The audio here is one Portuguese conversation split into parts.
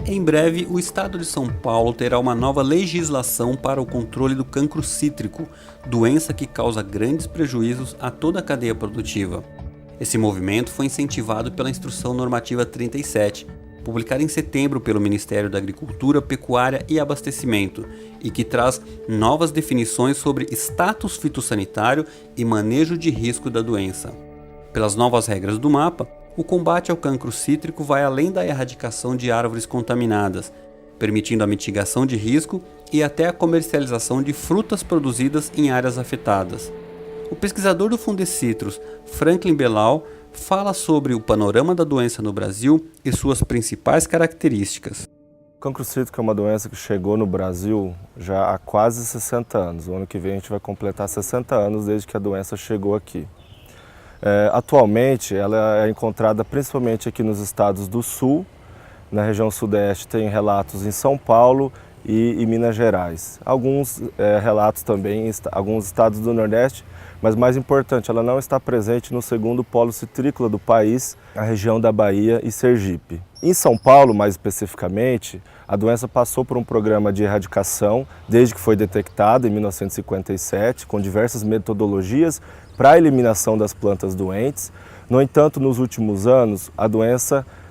Em breve, o estado de São Paulo terá uma nova legislação para o controle do cancro cítrico, doença que causa grandes prejuízos a toda a cadeia produtiva. Esse movimento foi incentivado pela Instrução Normativa 37, publicada em setembro pelo Ministério da Agricultura, Pecuária e Abastecimento, e que traz novas definições sobre status fitossanitário e manejo de risco da doença. Pelas novas regras do mapa, o combate ao cancro cítrico vai além da erradicação de árvores contaminadas, permitindo a mitigação de risco e até a comercialização de frutas produzidas em áreas afetadas. O pesquisador do Fundecitrus, Franklin Belal, fala sobre o panorama da doença no Brasil e suas principais características. O cancro cítrico é uma doença que chegou no Brasil já há quase 60 anos. O ano que vem a gente vai completar 60 anos desde que a doença chegou aqui. Atualmente ela é encontrada principalmente aqui nos estados do Sul, na região Sudeste tem relatos em São Paulo e Minas Gerais. Alguns relatos também em alguns estados do Nordeste, mas mais importante, ela não está presente no segundo polo citrícola do país, a região da Bahia e Sergipe. Em São Paulo, mais especificamente, a doença passou por um programa de erradicação desde que foi detectada em 1957, com diversas metodologias para a eliminação das plantas doentes. No entanto, nos últimos anos,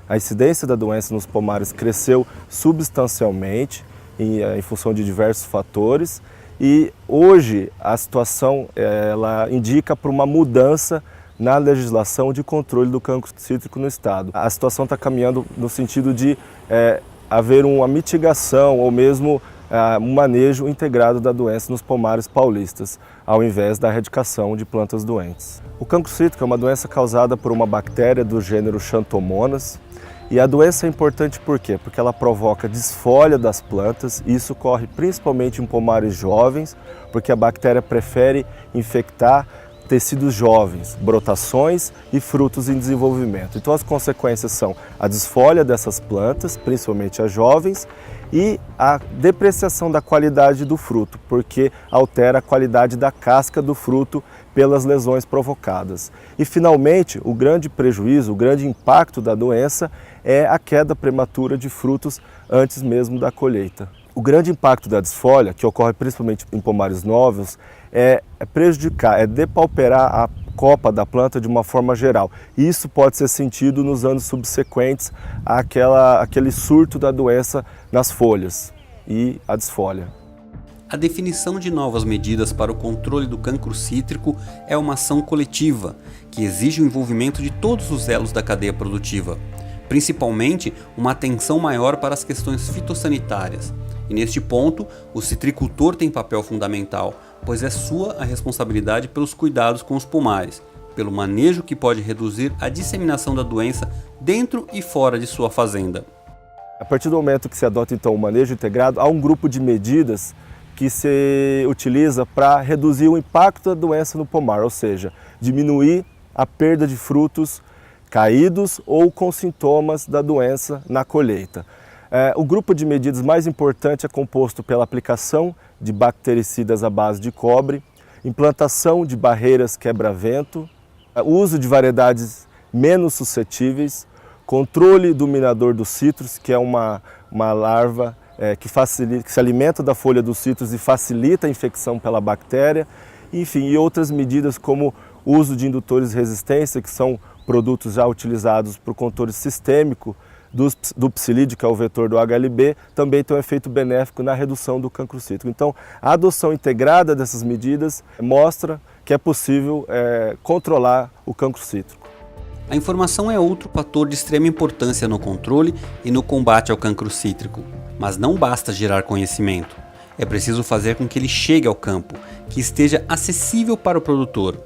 a incidência da doença nos pomares cresceu substancialmente em função de diversos fatores e hoje a situação ela indica para uma mudança na legislação de controle do cancro cítrico no estado. A situação está caminhando no sentido de haver uma mitigação ou mesmo um manejo integrado da doença nos pomares paulistas, ao invés da erradicação de plantas doentes. O cancro cítrico é uma doença causada por uma bactéria do gênero Xanthomonas. E a doença é importante por quê? Porque ela provoca desfolha das plantas, e isso ocorre principalmente em pomares jovens, porque a bactéria prefere infectar tecidos jovens, brotações e frutos em desenvolvimento. Então as consequências são a desfolha dessas plantas, principalmente as jovens, e a depreciação da qualidade do fruto, porque altera a qualidade da casca do fruto pelas lesões provocadas. E finalmente, o grande prejuízo, o grande impacto da doença é a queda prematura de frutos antes mesmo da colheita. O grande impacto da desfolha, que ocorre principalmente em pomares novos, é prejudicar, é depauperar a copa da planta de uma forma geral. E isso pode ser sentido nos anos subsequentes àquele surto da doença nas folhas e a desfolha. A definição de novas medidas para o controle do cancro cítrico é uma ação coletiva, que exige o envolvimento de todos os elos da cadeia produtiva, principalmente uma atenção maior para as questões fitossanitárias. E neste ponto, o citricultor tem papel fundamental, pois é sua a responsabilidade pelos cuidados com os pomares, pelo manejo que pode reduzir a disseminação da doença dentro e fora de sua fazenda. A partir do momento que se adota então o manejo integrado, há um grupo de medidas que se utiliza para reduzir o impacto da doença no pomar, ou seja, diminuir a perda de frutos caídos ou com sintomas da doença na colheita. O grupo de medidas mais importante é composto pela aplicação de bactericidas à base de cobre, implantação de barreiras quebra-vento, uso de variedades menos suscetíveis, controle do minador dos citros, que é uma larva que se alimenta da folha dos citros e facilita a infecção pela bactéria, enfim, e outras medidas como o uso de indutores de resistência, que são produtos já utilizados para o controle sistêmico do psilídeo, que é o vetor do HLB, também tem um efeito benéfico na redução do cancro cítrico. Então, a adoção integrada dessas medidas mostra que é possível controlar o cancro cítrico. A informação é outro fator de extrema importância no controle e no combate ao cancro cítrico, mas não basta gerar conhecimento. É preciso fazer com que ele chegue ao campo, que esteja acessível para o produtor.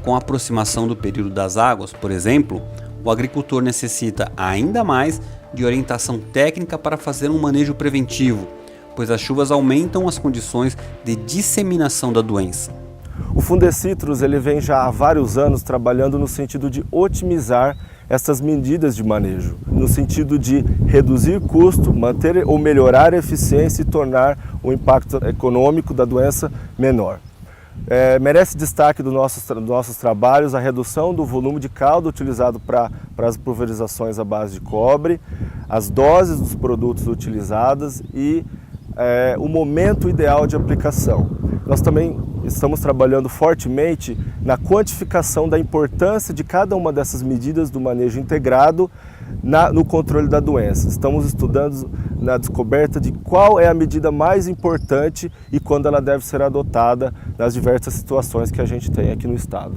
Com a aproximação do período das águas, por exemplo, o agricultor necessita ainda mais de orientação técnica para fazer um manejo preventivo, pois as chuvas aumentam as condições de disseminação da doença. O Fundecitrus vem já há vários anos trabalhando no sentido de otimizar essas medidas de manejo, no sentido de reduzir custo, manter ou melhorar a eficiência e tornar o impacto econômico da doença menor. Merece destaque dos nossos trabalhos a redução do volume de caldo utilizado para as pulverizações à base de cobre, as doses dos produtos utilizadas e o momento ideal de aplicação. Nós também estamos trabalhando fortemente na quantificação da importância de cada uma dessas medidas do manejo integrado no controle da doença. Estamos estudando na descoberta de qual é a medida mais importante e quando ela deve ser adotada nas diversas situações que a gente tem aqui no estado.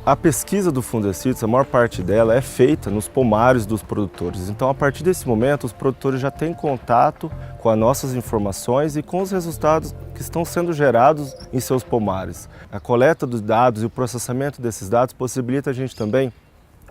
A pesquisa do Fundecitrus, a maior parte dela é feita nos pomares dos produtores. Então, a partir desse momento, os produtores já têm contato com as nossas informações e com os resultados que estão sendo gerados em seus pomares. A coleta dos dados e o processamento desses dados possibilita a gente também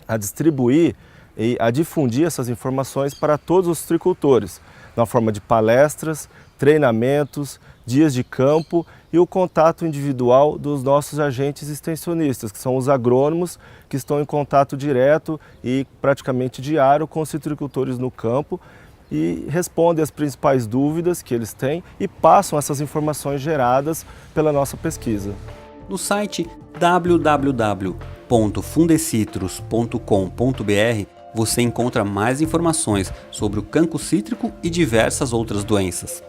a distribuir e a difundir essas informações para todos os tricultores, na forma de palestras, treinamentos, dias de campo e o contato individual dos nossos agentes extensionistas, que são os agrônomos que estão em contato direto e praticamente diário com os citricultores no campo e respondem as principais dúvidas que eles têm e passam essas informações geradas pela nossa pesquisa. No site www.fundecitrus.com.br você encontra mais informações sobre o cancro cítrico e diversas outras doenças.